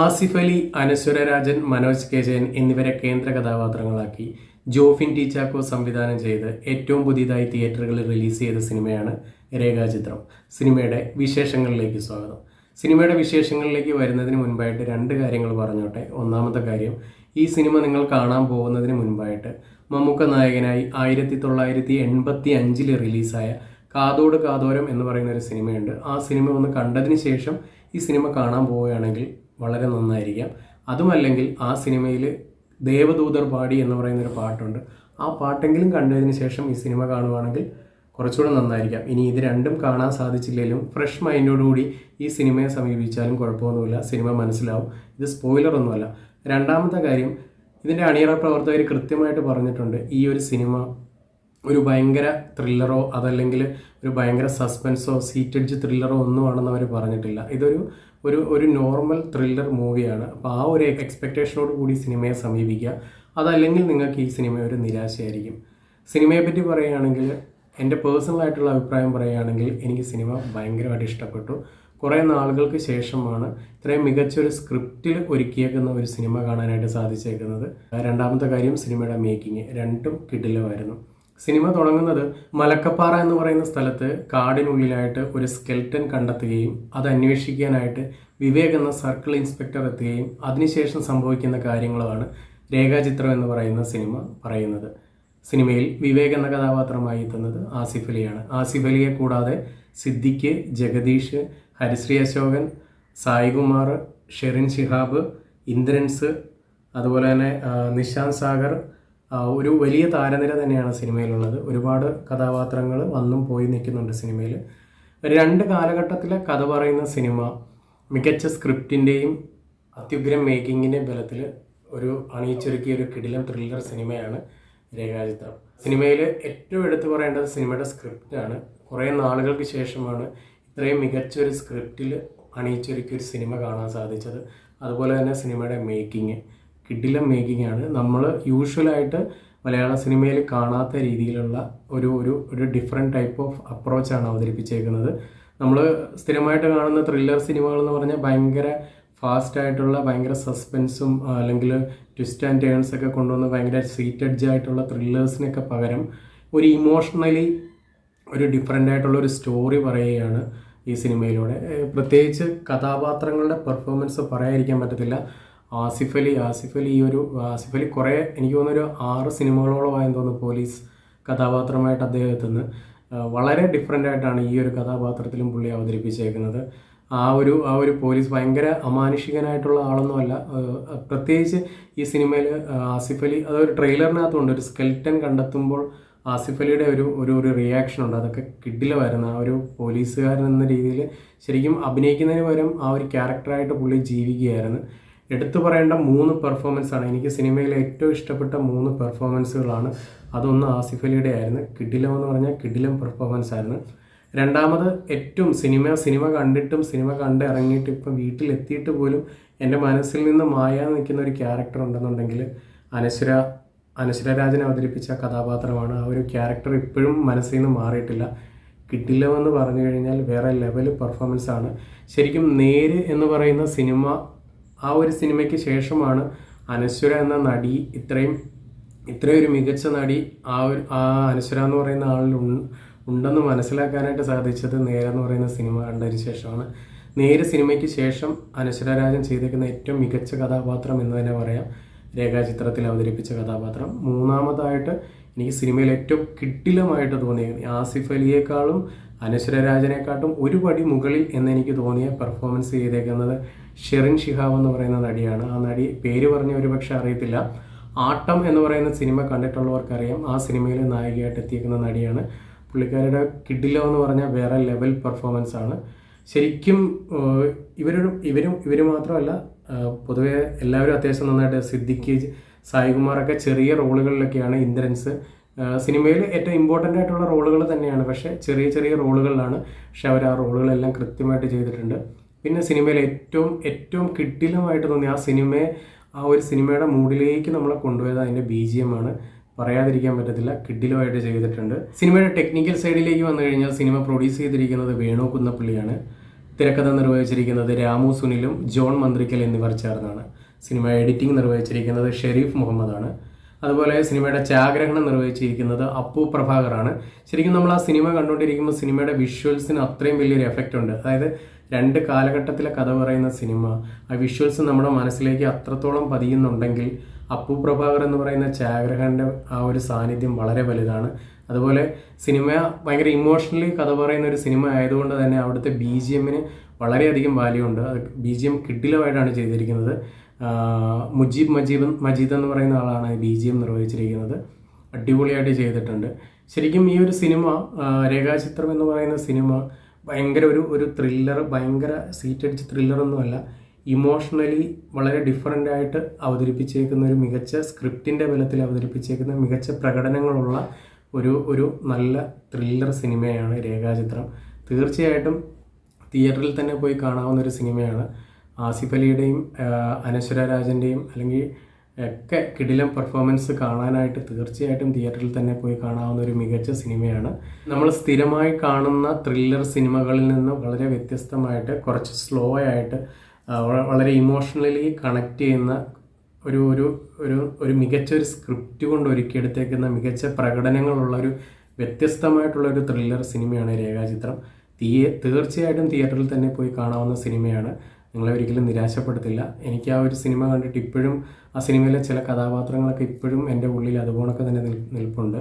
ആസിഫ് അലി, അനശ്വര Rajan, Manoj K Jayan എന്നിവരെ കേന്ദ്ര കഥാപാത്രങ്ങളാക്കി Jofin T Chacko സംവിധാനം ചെയ്ത് ഏറ്റവും പുതിയതായി തിയേറ്ററുകളിൽ റിലീസ് ചെയ്ത സിനിമയാണ് രേഖാചിത്രം. സിനിമയുടെ വിശേഷങ്ങളിലേക്ക് സ്വാഗതം. സിനിമയുടെ വിശേഷങ്ങളിലേക്ക് വരുന്നതിന് മുൻപായിട്ട് രണ്ട് കാര്യങ്ങൾ പറഞ്ഞോട്ടെ. ഒന്നാമത്തെ കാര്യം, ഈ സിനിമ നിങ്ങൾ കാണാൻ പോകുന്നതിന് മുൻപായിട്ട് മമ്മൂക്ക നായകനായി 1985 റിലീസായ കാതോട് കാതോരം എന്ന് പറയുന്ന ഒരു സിനിമയുണ്ട്. ആ സിനിമ ഒന്ന് കണ്ടതിന് ശേഷം ഈ സിനിമ കാണാൻ പോവുകയാണെങ്കിൽ വളരെ നന്നായിരിക്കാം. അതുമല്ലെങ്കിൽ ആ സിനിമയിൽ ദേവദൂതർ പാടി എന്ന് പറയുന്നൊരു പാട്ടുണ്ട്. ആ പാട്ടെങ്കിലും കണ്ടതിന് ശേഷം ഈ സിനിമ കാണുവാണെങ്കിൽ കുറച്ചുകൂടെ നന്നായിരിക്കാം. ഇനി ഇത് രണ്ടും കാണാൻ സാധിച്ചില്ലെങ്കിലും ഫ്രഷ് മൈൻഡോടുകൂടി ഈ സിനിമയെ സമീപിച്ചാലും കുഴപ്പമൊന്നുമില്ല, സിനിമ മനസ്സിലാവും. ഇത് സ്പോയിലറൊന്നുമല്ല. രണ്ടാമത്തെ കാര്യം, ഇതിൻ്റെ അണിയറ പ്രവർത്തകർ കൃത്യമായിട്ട് പറഞ്ഞിട്ടുണ്ട്, ഈ ഒരു സിനിമ ഒരു ഭയങ്കര ത്രില്ലറോ അതല്ലെങ്കിൽ ഒരു ഭയങ്കര സസ്പെൻസോ സീറ്റഡ്ജ് ത്രില്ലറോ ഒന്നുമാണെന്ന് അവർ പറഞ്ഞിട്ടില്ല. ഇതൊരു ഒരു നോർമൽ ത്രില്ലർ മൂവിയാണ്. അപ്പോൾ ആ ഒരു എക്സ്പെക്റ്റേഷനോട് കൂടി സിനിമയെ സമീപിക്കുക. അതല്ലെങ്കിൽ നിങ്ങൾക്ക് ഈ സിനിമ ഒരു നിരാശയായിരിക്കും. സിനിമയെ പറ്റി പറയുകയാണെങ്കിൽ, എൻ്റെ പേഴ്സണലായിട്ടുള്ള അഭിപ്രായം പറയുകയാണെങ്കിൽ, എനിക്ക് സിനിമ ഭയങ്കരമായിട്ട് ഇഷ്ടപ്പെട്ടു. കുറേ നാളുകൾക്ക് ശേഷമാണ് ഇത്രയും മികച്ചൊരു സ്ക്രിപ്റ്റിൽ ഒരുക്കിയേക്കുന്ന ഒരു സിനിമ കാണാനായിട്ട് സാധിച്ചേക്കുന്നത്. രണ്ടാമത്തെ കാര്യം, സിനിമയുടെ മേക്കിങ് രണ്ടും കിടിലമായിരുന്നു. സിനിമ തുടങ്ങുന്നത് മലക്കപ്പാറ എന്ന് പറയുന്ന സ്ഥലത്ത് കാടിനുള്ളിലായിട്ട് ഒരു സ്കെൽട്ടൻ കണ്ടെത്തുകയും അത് അന്വേഷിക്കാനായിട്ട് വിവേക് എന്ന സർക്കിൾ ഇൻസ്പെക്ടർ എത്തുകയും അതിനുശേഷം സംഭവിക്കുന്ന കാര്യങ്ങളുമാണ് രേഖാചിത്രം എന്ന് പറയുന്ന സിനിമ പറയുന്നത്. സിനിമയിൽ വിവേക് എന്ന കഥാപാത്രമായി എത്തുന്നത് ആസിഫ് അലിയാണ്. ആസിഫ് അലിയെ കൂടാതെ സിദ്ദിഖ്, ജഗദീഷ്, ഹരിശ്രീ അശോകൻ, സായികുമാർ, ഷെറിൻ ഷിഹാബ്, ഇന്ദ്രൻസ്, അതുപോലെ തന്നെ നിശാന്ത് സാഗർ, ഒരു വലിയ താരനിര തന്നെയാണ് സിനിമയിലുള്ളത്. ഒരുപാട് കഥാപാത്രങ്ങൾ വന്നും പോയി നിൽക്കുന്നുണ്ട് സിനിമയിൽ. രണ്ട് കാലഘട്ടത്തിലെ കഥ പറയുന്ന സിനിമ മികച്ച സ്ക്രിപ്റ്റിൻ്റെയും അത്യുഗ്രം മേക്കിങ്ങിൻ്റെയും ബലത്തിൽ ഒരു അണിയിച്ചൊരുക്കിയ ഒരു കിടിലം ത്രില്ലർ സിനിമയാണ് രേഖാചിത്രം. സിനിമയിൽ ഏറ്റവും എടുത്തു പറയേണ്ടത് സിനിമയുടെ സ്ക്രിപ്റ്റാണ്. കുറേ നാളുകൾക്ക് ശേഷമാണ് ഇത്രയും മികച്ചൊരു സ്ക്രിപ്റ്റിൽ അണിയിച്ചൊരുക്കിയ ഒരു സിനിമ കാണാൻ സാധിച്ചത്. അതുപോലെ തന്നെ സിനിമയുടെ മേക്കിങ് കിടിലം മേക്കിംഗ് ആണ്. നമ്മൾ യൂഷ്വലായിട്ട് മലയാള സിനിമയിൽ കാണാത്ത രീതിയിലുള്ള ഒരു ഡിഫറെൻറ്റ് ടൈപ്പ് ഓഫ് അപ്രോച്ചാണ് അവതരിപ്പിച്ചേക്കുന്നത്. നമ്മൾ സ്ഥിരമായിട്ട് കാണുന്ന ത്രില്ലർ സിനിമകൾ എന്ന് പറഞ്ഞാൽ ഭയങ്കര ഫാസ്റ്റായിട്ടുള്ള ഭയങ്കര സസ്പെൻസും അല്ലെങ്കിൽ ട്വിസ്റ്റ് ആൻഡ് ടേൺസ് ഒക്കെ കൊണ്ടുവന്ന് ഭയങ്കര സീറ്റഡ്ജ് ആയിട്ടുള്ള ത്രില്ലേഴ്സിനൊക്കെ പകരം ഒരു ഇമോഷണലി ഒരു ഡിഫറെൻ്റ് ആയിട്ടുള്ള ഒരു സ്റ്റോറി പറയുകയാണ് ഈ സിനിമയിലൂടെ. പ്രത്യേകിച്ച് കഥാപാത്രങ്ങളുടെ പെർഫോമൻസ് പറയാതിരിക്കാൻ പറ്റത്തില്ല. ആസിഫ് അലി കുറേ, എനിക്ക് തോന്നുന്നൊരു 6 സിനിമകളോളമായെന്ന് തോന്നുന്നു പോലീസ് കഥാപാത്രമായിട്ട് അദ്ദേഹം എത്തുന്നത്. വളരെ ഡിഫറെൻ്റ് ആയിട്ടാണ് ഈ ഒരു കഥാപാത്രത്തിലും പുള്ളി അവതരിപ്പിച്ചേക്കുന്നത്. ആ ഒരു പോലീസ് ഭയങ്കര അമാനുഷികനായിട്ടുള്ള ആളൊന്നുമല്ല. പ്രത്യേകിച്ച് ഈ സിനിമയിൽ ആസിഫ് അലി, അതൊരു ട്രെയിലറിനകത്തുണ്ട്, ഒരു സ്കെൽട്ടൻ കണ്ടെത്തുമ്പോൾ ആസിഫ് അലിയുടെ ഒരു റിയാക്ഷൻ ഉണ്ട്. അതൊക്കെ കിടിലമായിരുന്നു. ആ ഒരു പോലീസുകാരൻ എന്ന രീതിയിൽ ശരിക്കും അഭിനയിക്കുന്നതിന് പകരം ആ ഒരു ക്യാരക്ടറായിട്ട് പുള്ളി ജീവിക്കുകയായിരുന്നു. എടുത്തു പറയേണ്ട 3 പെർഫോമൻസാണ് എനിക്ക് സിനിമയിൽ ഏറ്റവും ഇഷ്ടപ്പെട്ട 3 പെർഫോമൻസുകളാണ്. അതൊന്ന് ആസിഫ് അലിയുടെ ആയിരുന്നു. കിടിലം എന്ന് പറഞ്ഞാൽ കിടിലം പെർഫോമൻസ് ആയിരുന്നു. രണ്ടാമത്, ഏറ്റവും സിനിമ കണ്ടിട്ടും സിനിമ കണ്ട് ഇറങ്ങിയിട്ട് ഇപ്പം വീട്ടിലെത്തിയിട്ട് പോലും എൻ്റെ മനസ്സിൽ നിന്ന് മായാതെ നിൽക്കുന്ന ഒരു ക്യാരക്ടർ ഉണ്ടെന്നുണ്ടെങ്കിൽ അനശ്വര രാജൻ അവതരിപ്പിച്ച കഥാപാത്രമാണ്. ആ ഒരു ക്യാരക്ടർ ഇപ്പോഴും മനസ്സിൽ നിന്ന് മാറിയിട്ടില്ല. കിടിലമെന്ന് പറഞ്ഞു കഴിഞ്ഞാൽ വേറെ ലെവൽ പെർഫോമൻസാണ്. ശരിക്കും നേര് എന്ന് പറയുന്ന സിനിമ, ആ ഒരു സിനിമയ്ക്ക് ശേഷമാണ് അനശ്വര എന്ന നടി ഇത്രയും ഒരു മികച്ച നടി ആ അനശ്വര എന്ന് പറയുന്ന ആളിൽ ഉണ്ടെന്ന് മനസ്സിലാക്കാനായിട്ട് സാധിച്ചത് നേരെന്ന് പറയുന്ന സിനിമ കണ്ടതിന് ശേഷമാണ്. നേര് സിനിമയ്ക്ക് ശേഷം അനശ്വര രാജൻ ചെയ്തേക്കുന്ന ഏറ്റവും മികച്ച കഥാപാത്രം എന്ന് തന്നെ പറയാം രേഖാചിത്രത്തിൽ അവതരിപ്പിച്ച കഥാപാത്രം. മൂന്നാമതായിട്ട് എനിക്ക് സിനിമയിൽ ഏറ്റവും കിടിലമായിട്ട് തോന്നിയത് ആസിഫ് അലിയേക്കാളും അനശ്വര രാജനെക്കാട്ടും ഒരു പടി മുകളിൽ എന്നെനിക്ക് തോന്നിയ പെർഫോമൻസ് ചെയ്തേക്കുന്നത് ഷെറിൻ ഷിഹാബ് എന്ന് പറയുന്ന നടിയാണ്. ആ നടി പേര് പറഞ്ഞ് ഒരുപക്ഷെ അറിയത്തില്ല. ആട്ടം എന്ന് പറയുന്ന സിനിമ കണ്ടിട്ടുള്ളവർക്കറിയാം. ആ സിനിമയിൽ നായികയായിട്ട് എത്തിയിരിക്കുന്ന നടിയാണ്. പുള്ളിക്കാരുടെ കിടിലം എന്ന് പറഞ്ഞാൽ വേറെ ലെവൽ പെർഫോമൻസ് ആണ്. ശരിക്കും ഇവർ മാത്രമല്ല, പൊതുവെ എല്ലാവരും അത്യാവശ്യം നന്നായിട്ട്, സിദ്ദിഖ്, സായികുമാറൊക്കെ ചെറിയ റോളുകളിലൊക്കെയാണ്. ഇന്ദ്രൻസ് സിനിമയിൽ ഏറ്റവും ഇമ്പോർട്ടൻ്റ് ആയിട്ടുള്ള റോളുകൾ തന്നെയാണ്, പക്ഷേ ചെറിയ റോളുകളിലാണ്. പക്ഷെ അവർ ആ റോളുകളെല്ലാം കൃത്യമായിട്ട് ചെയ്തിട്ടുണ്ട്. പിന്നെ സിനിമയിൽ ഏറ്റവും കിടിലമായിട്ട് തോന്നി ആ ഒരു സിനിമയുടെ മൂഡിലേക്ക് നമ്മളെ കൊണ്ടുപോയത് അതിൻ്റെ BGM ആണ്. പറയാതിരിക്കാൻ പറ്റത്തില്ല, കിടിലമായിട്ട് ചെയ്തിട്ടുണ്ട്. സിനിമയുടെ ടെക്നിക്കൽ സൈഡിലേക്ക് വന്നു കഴിഞ്ഞാൽ സിനിമ പ്രൊഡ്യൂസ് ചെയ്തിരിക്കുന്നത് വേണു കുന്നപ്പള്ളിയാണ്. തിരക്കഥ നിർവഹിച്ചിരിക്കുന്നത് രാമു സുനിലും ജോൺ മന്ത്രിക്കൽ എന്നിവർ ചേർന്നാണ്. സിനിമ എഡിറ്റിംഗ് നിർവഹിച്ചിരിക്കുന്നത് ഷെരീഫ് മുഹമ്മദാണ്. അതുപോലെ സിനിമയുടെ ഛായാഗ്രഹണം നിർവഹിച്ചിരിക്കുന്നത് അപ്പു പ്രഭാകറാണ്. ശരിക്കും നമ്മൾ ആ സിനിമ കണ്ടുകൊണ്ടിരിക്കുമ്പോൾ സിനിമയുടെ വിഷ്വൽസിന് അത്രയും വലിയൊരു എഫക്റ്റ് ഉണ്ട്. അതായത് 2 കാലഘട്ടത്തിലെ കഥ പറയുന്ന സിനിമ, ആ വിഷ്വൽസ് നമ്മുടെ മനസ്സിലേക്ക് അത്രത്തോളം പതിയുന്നുണ്ടെങ്കിൽ അപ്പു പ്രഭാകർ എന്ന് പറയുന്ന ഛായാഗ്രഹൻ്റെ ആ ഒരു സാന്നിധ്യം വളരെ വലുതാണ്. അതുപോലെ സിനിമ ഭയങ്കര ഇമോഷണലി കഥ പറയുന്ന ഒരു സിനിമ ആയതുകൊണ്ട് തന്നെ അവിടുത്തെ BGMന് വളരെയധികം വാല്യൂ ഉണ്ട്. BGM കിഡിലമായിട്ടാണ് ചെയ്തിരിക്കുന്നത്. മജീദ് എന്ന് പറയുന്ന ആളാണ് BGM നിർവഹിച്ചിരിക്കുന്നത്. അടിപൊളിയായിട്ട് ചെയ്തിട്ടുണ്ട്. ശരിക്കും ഈ ഒരു സിനിമ, രേഖാചിത്രം എന്ന് പറയുന്ന സിനിമ ഭയങ്കര ഒരു ത്രില്ലർ, ഭയങ്കര സീറ്റടിച്ച് ത്രില്ലറൊന്നുമല്ല, ഇമോഷണലി വളരെ ഡിഫറൻ്റ് ആയിട്ട് അവതരിപ്പിച്ചേക്കുന്ന ഒരു മികച്ച സ്ക്രിപ്റ്റിൻ്റെ ബലത്തിൽ അവതരിപ്പിച്ചേക്കുന്ന മികച്ച പ്രകടനങ്ങളുള്ള ഒരു നല്ല ത്രില്ലർ സിനിമയാണ് രേഖാചിത്രം. തീർച്ചയായിട്ടും തിയേറ്ററിൽ തന്നെ പോയി കാണാവുന്ന ഒരു സിനിമയാണ്. ആസിഫ് അലിയുടെയും അനശ്വര രാജൻ്റെയും അല്ലെങ്കിൽ ഒക്കെ കിടിലം പെർഫോമൻസ് കാണാനായിട്ട് തീർച്ചയായിട്ടും തിയേറ്ററിൽ തന്നെ പോയി കാണാവുന്ന ഒരു മികച്ച സിനിമയാണ്. നമ്മൾ സ്ഥിരമായി കാണുന്ന ത്രില്ലർ സിനിമകളിൽ നിന്ന് വളരെ വ്യത്യസ്തമായിട്ട്, കുറച്ച് സ്ലോ ആയിട്ട്, വളരെ ഇമോഷണലി കണക്ട് ചെയ്യുന്ന ഒരു മികച്ച ഒരു സ്ക്രിപ്റ്റ് കൊണ്ട് ഒരുക്കിയെടുത്തേക്കുന്ന മികച്ച പ്രകടനങ്ങളുള്ള ഒരു വ്യത്യസ്തമായിട്ടുള്ള ഒരു ത്രില്ലർ സിനിമയാണ് രേഖാചിത്രം. തീർച്ചയായിട്ടും തിയേറ്ററിൽ തന്നെ പോയി കാണാവുന്ന സിനിമയാണ്. നിങ്ങളെ ഒരിക്കലും നിരാശപ്പെടുത്തില്ല. എനിക്ക് ആ ഒരു സിനിമ കണ്ടിട്ട് ഇപ്പോഴും ആ സിനിമയിലെ ചില കഥാപാത്രങ്ങളൊക്കെ ഇപ്പോഴും എൻ്റെ ഉള്ളിൽ അതുപോലൊക്കെ തന്നെ നിൽപ്പുണ്ട്.